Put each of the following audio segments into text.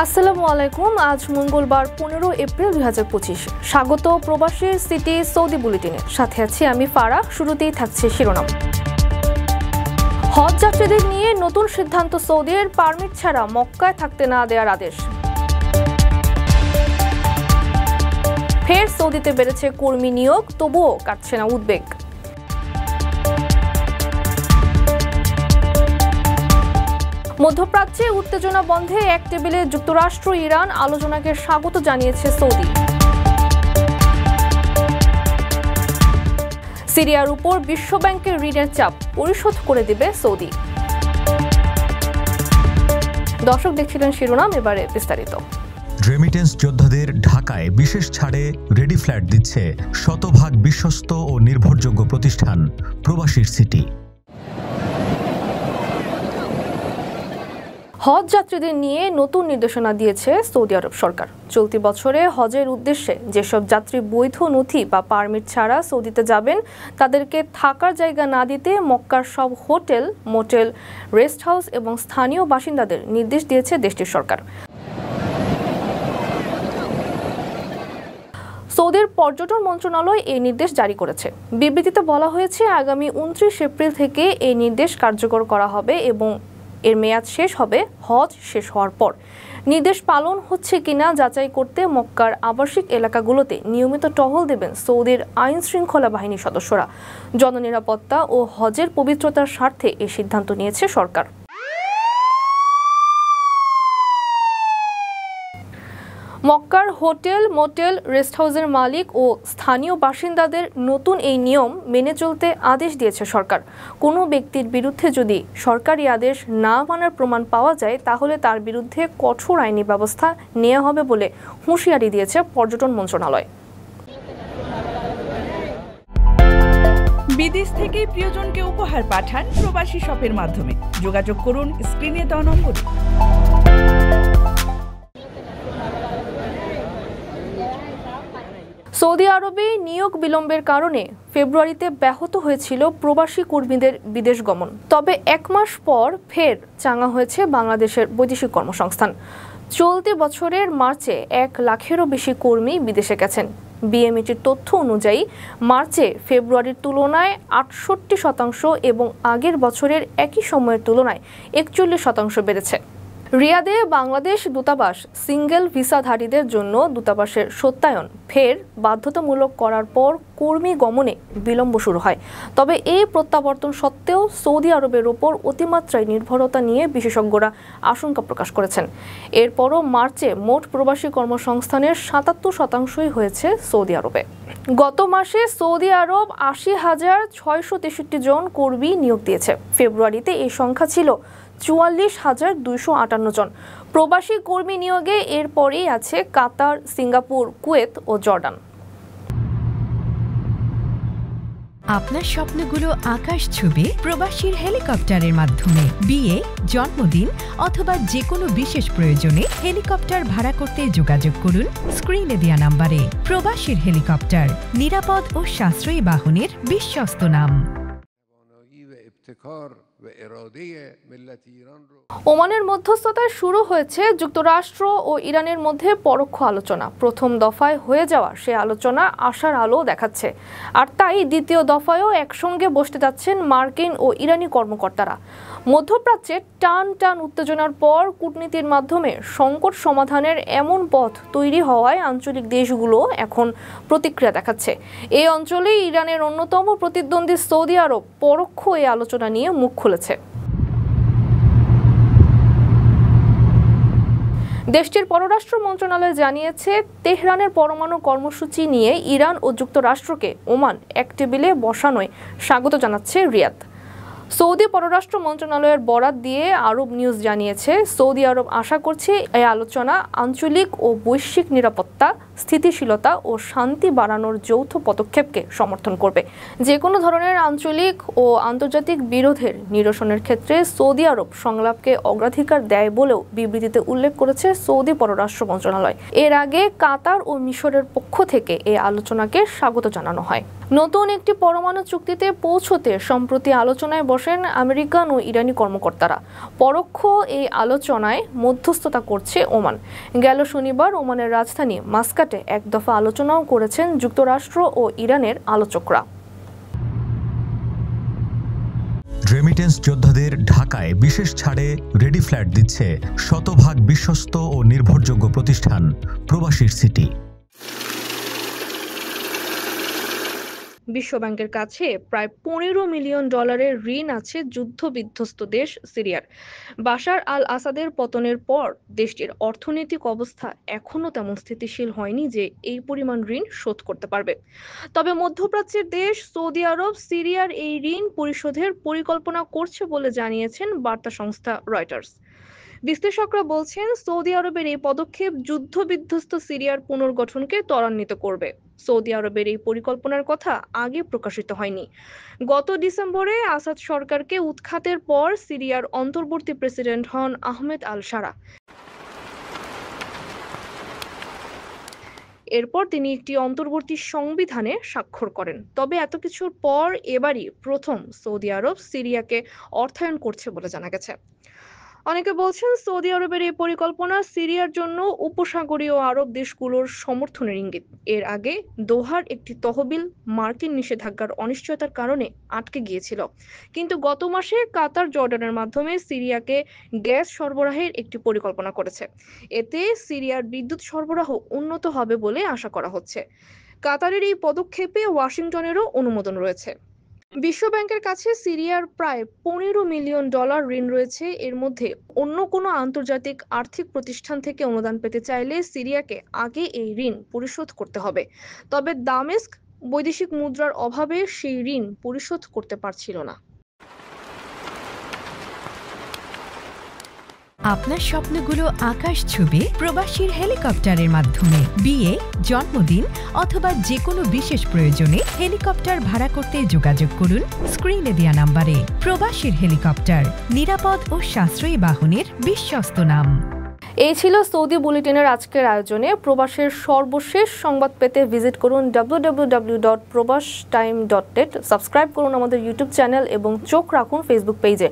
আসসালামু আলাইকুম। আজ মঙ্গলবার 15 এপ্রিল 2025। স্বাগত প্রবাসীর সিটি সৌদি বুলেটিনের সাথে আছি আমি ফারা। শুরুতেই থাকছে শিরোনাম। হজ যাত্রীদের নিয়ে নতুন সিদ্ধান্ত সৌদির, পারমিট ছাড়া মক্কায় থাকতে না দেওয়ার আদেশ। ফের সৌদিতে বেড়েছে কর্মী নিয়োগ, তবুও কাটছে না উদ্বেগ। মধ্যপ্রাচ্যে উত্তেজনা বন্ধে এক টেবিলে যুক্তরাষ্ট্র ইরান আলোচনাকে স্বাগত জানিয়েছে সৌদি। সিরিয়ার উপর বিশ্বব্যাংকের ঋণের চাপ পরিশোধ করে দেবে সৌদি। দর্শক দেখছিলেন শিরোনাম, এবারে বিস্তারিত। রেমিটেন্স যোদ্ধাদের ঢাকায় বিশেষ ছাড়ে রেডি ফ্ল্যাট দিচ্ছে শতভাগ বিশ্বস্ত ও নির্ভরযোগ্য প্রতিষ্ঠান প্রবাসীর সিটি। হজ যাত্রীদের নিয়ে নতুন নির্দেশনা দিয়েছে সৌদি আরব সরকার। চলতি বছরে হজের উদ্দেশ্যে যেসব যাত্রী বৈধ নথি বা পারমিট ছাড়া সৌদিতে যাবেন তাদেরকে থাকার জায়গা না দিতে মক্কার সব হোটেল, মোটেল, রেস্ট হাউস এবং স্থানীয় বাসিন্দাদের নির্দেশ দিয়েছে দেশটির সরকার। সৌদির পর্যটন মন্ত্রণালয় এই নির্দেশ জারি করেছে। বিবৃতিতে বলা হয়েছে, আগামী 29 এপ্রিল থেকে এই নির্দেশ কার্যকর করা হবে এবং এর মেয়াদ শেষ হবে হজ শেষ হওয়ার পর। নির্দেশ পালন হচ্ছে কিনা যাচাই করতে মক্কার আবাসিক এলাকাগুলোতে নিয়মিত টহল দেবেন সৌদির আইন শৃঙ্খলা বাহিনীর সদস্যরা। জননিরাপত্তা ও হজের পবিত্রতার স্বার্থে এই সিদ্ধান্ত নিয়েছে সরকার। মক্কার হোটেল, মোটেল, রেস্ট হাউসের মালিক ও স্থানীয় বাসিন্দাদের নতুন এই নিয়ম মেনে চলতে আদেশ দিয়েছে সরকার। কোনো ব্যক্তির বিরুদ্ধে যদি সরকারি আদেশ না মানার প্রমাণ পাওয়া যায় তাহলে তার বিরুদ্ধে কঠোর আইনি ব্যবস্থা নেওয়া হবে বলে হুঁশিয়ারি দিয়েছে পর্যটন মন্ত্রণালয়। বিদেশ থেকে প্রিয়জনকে উপহার পাঠান প্রবাসী শপের মাধ্যমে। যোগাযোগ করুন স্ক্রিনে দেওয়া নম্বরে। সৌদি আরবে নিয়োগ বিলম্বের কারণে ফেব্রুয়ারিতে ব্যাহত হয়েছিল প্রবাসী কর্মীদের বিদেশ গমন। তবে এক মাস পর ফের চাঙা হয়েছে বাংলাদেশের বৈদেশিক কর্মসংস্থান। চলতি বছরের মার্চে 1 লাখেরও বেশি কর্মী বিদেশে গেছেন। বিএমইটির তথ্য অনুযায়ী মার্চে ফেব্রুয়ারির তুলনায় 68% এবং আগের বছরের একই সময়ের তুলনায় 41% বেড়েছে। রিয়াদে বাংলাদেশ দূতাবাস সিঙ্গেল ভিসাধারীদের জন্য দূতাবাসের সত্যায়ন ফের বাধ্যতামূলক করার পর কর্মী গমনে বিলম্ব শুরু হয়। তবে এই প্রত্যাবর্তন সত্ত্বেও সৌদি আরবের ওপর অতিমাত্রায় নির্ভরতা নিয়ে বিশেষজ্ঞরা আশঙ্কা প্রকাশ করেছেন। এরপরও মার্চে মোট প্রবাসী কর্মসংস্থানের 77%ই হয়েছে সৌদি আরবে। গত মাসে সৌদি আরব 80,663 জন কর্মী নিয়োগ দিয়েছে। ফেব্রুয়ারিতে এই সংখ্যা ছিল 44,258 জন। প্রবাসী কর্মী নিয়োগে এরপরেই আছে কাতার, সিঙ্গাপুর, কুয়েত ও জর্ডান। আপনার স্বপ্নগুলো আকাশ ছুবে প্রবাসীর হেলিকপ্টারের মাধ্যমে। বিয়ে, জন্মদিন অথবা যে কোনো বিশেষ প্রয়োজনে হেলিকপ্টার ভাড়া করতে যোগাযোগ করুন স্ক্রিনে দেওয়া নাম্বারে। প্রবাসীর হেলিকপ্টার, নিরাপদ ও সাশ্রয়ী বাহনের বিশ্বস্ত নাম। ওমানের মধ্যস্থতায় শুরু হয়েছে যুক্তরাষ্ট্র ও ইরানের মধ্যে পরোক্ষ আলোচনা। প্রথম দফায় হয়ে যাওয়া সে আলোচনা আশার আলো দেখাচ্ছে, আর তাই দ্বিতীয় দফায়ও একসঙ্গে বসতে যাচ্ছেন মার্কিন ও ইরানি কর্মকর্তারা। মধ্যপ্রাচ্যে টান টান উত্তেজনার পর কূটনীতির মাধ্যমে সংকট সমাধানের এমন পথ তৈরি হওয়ায় আঞ্চলিক দেশগুলো এখন প্রতিক্রিয়া দেখাচ্ছে। এই অঞ্চলে ইরানের অন্যতম প্রতিদ্বন্দ্বী সৌদি আরব পরোক্ষ এই আলোচনা নিয়ে মুখ খুলেছে। দেশটির পররাষ্ট্র মন্ত্রণালয় জানিয়েছে, তেহরানের পরমাণু কর্মসূচি নিয়ে ইরান ও যুক্তরাষ্ট্রকে ওমান এক টেবিলে বসানোয় স্বাগত জানাচ্ছে রিয়াদ। সৌদি পররাষ্ট্র মন্ত্রণালয়ের বরাত দিয়ে আরব নিউজ জানিয়েছে, সৌদি আরব আশা করছে এই আলোচনা আঞ্চলিক ও বৈশ্বিক নিরাপত্তা, স্থিতিশীলতা ও শান্তি বাড়ানোর যৌথ পদক্ষেপকে সমর্থন করবে। যে কোনো ধরনের আঞ্চলিক ও আন্তর্জাতিক বিরোধের নিরসনের ক্ষেত্রে সৌদি আরব সংলাপকে অগ্রাধিকার দেয় বলেও বিবৃতিতে উল্লেখ করেছে সৌদি পররাষ্ট্র মন্ত্রণালয়। এর আগে কাতার ও মিশরের পক্ষ থেকে এই আলোচনাকে স্বাগত জানানো হয়। নতুন একটি পরমাণু চুক্তিতে পৌঁছতে সম্প্রতি আলোচনায় বসেন আমেরিকান ও ইরানি কর্মকর্তারা। পরোক্ষ এই আলোচনায় মধ্যস্থতা করছে ওমান। গেল শনিবার ওমানের রাজধানী মাস্কাটে এক দফা আলোচনাও করেছেন যুক্তরাষ্ট্র ও ইরানের আলোচকরা। রেমিটেন্স যোদ্ধাদের ঢাকায় বিশেষ ছাড়ে রেডি ফ্ল্যাট দিচ্ছে শতভাগ বিশ্বস্ত ও নির্ভরযোগ্য প্রতিষ্ঠান প্রবাসীর সিটি। বিশ্বব্যাংকের কাছে প্রায় $15 মিলিয়ন ঋণ আছে যুদ্ধবিধ্বস্ত দেশ সিরিয়ার। বাশার আল আসাদের পতনের পর দেশটির অর্থনৈতিক অবস্থা এখনও তেমন স্থিতিশীল হয়নি যে এই পরিমাণ ঋণ শোধ করতে পারবে। তবে মধ্যপ্রাচ্যের দেশ সৌদি আরব সিরিয়ার এই ঋণ পরিশোধের পরিকল্পনা করছে বলে জানিয়েছেন বার্তা সংস্থা রয়টার্স। বিশ্লেষকরা বলছেন, সৌদি আরবের এই পদক্ষেপ যুদ্ধবিধ্বস্ত সিরিয়ার পুনর্গঠনকে ত্বরান্বিত করবে। সৌদি আরবের এই পরিকল্পনার কথা আগে প্রকাশিত হয়নি। গত ডিসেম্বরে আসাদ সরকারকে উৎখাতের পর সিরিয়ার অন্তর্বর্তী প্রেসিডেন্ট হন আহমেদ আল শারা। এরপর তিনি একটি অন্তর্বর্তী সংবিধানে স্বাক্ষর করেন। তবে এত কিছুর পর এবারই প্রথম সৌদি আরব সিরিয়াকে অর্থায়ন করছে বলে জানা গেছে। অনেকে বলছেন, সৌদি আরবের এই পরিকল্পনা সিরিয়ার জন্য উপসাগরীয় আরব দেশগুলোর সমর্থনের ইঙ্গিত। এর আগে দোহার একটি তহবিল মার্কিন নিষেধাজ্ঞার অনিশ্চয়তার কারণে আটকে গিয়েছিল, কিন্তু গত মাসে কাতার জর্ডানের মাধ্যমে সিরিয়াকে গ্যাস সরবরাহের একটি পরিকল্পনা করেছে। এতে সিরিয়ার বিদ্যুৎ সরবরাহ উন্নত হবে বলে আশা করা হচ্ছে। কাতারের এই পদক্ষেপে ওয়াশিংটনেরও অনুমোদন রয়েছে। বিশ্বব্যাংকের কাছে সিরিয়ার প্রায় $15 মিলিয়ন ঋণ রয়েছে। এর মধ্যে অন্য কোনো আন্তর্জাতিক আর্থিক প্রতিষ্ঠান থেকে অনুদান পেতে চাইলে সিরিয়াকে আগে এই ঋণ পরিশোধ করতে হবে। তবে দামেস্ক বৈদেশিক মুদ্রার অভাবে সেই ঋণ পরিশোধ করতে পারছিল না। আপনার স্বপ্নগুলো আকাশ ছুবে প্রবাসীর হেলিকপ্টারের মাধ্যমে। বিয়ে, জন্মদিন অথবা যে কোনো বিশেষ প্রয়োজনে হেলিকপ্টার ভাড়া করতে যোগাযোগ করুন স্ক্রিনে দেয়া নাম্বারে। প্রবাসীর হেলিকপ্টার, নিরাপদ ও সাশ্রয়ী বাহনের বিশ্বস্ত নাম। এই ছিল সৌদি বুলেটিনের আজকের আয়োজনে। প্রবাসের সর্বশেষ সংবাদ পেতে ভিজিট করুন www.probastime.net। সাবস্ক্রাইব করুন আমাদের ইউটিউব চ্যানেল এবং চোখ রাখুন ফেসবুক পেজে।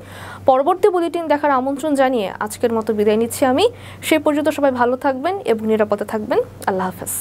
পরবর্তী বুলেটিন দেখার আমন্ত্রণ জানিয়ে আজকের মতো বিদায় নিচ্ছি আমি। সেই পর্যন্ত সবাই ভালো থাকবেন এবং নিরাপদে থাকবেন। আল্লাহ হাফেজ।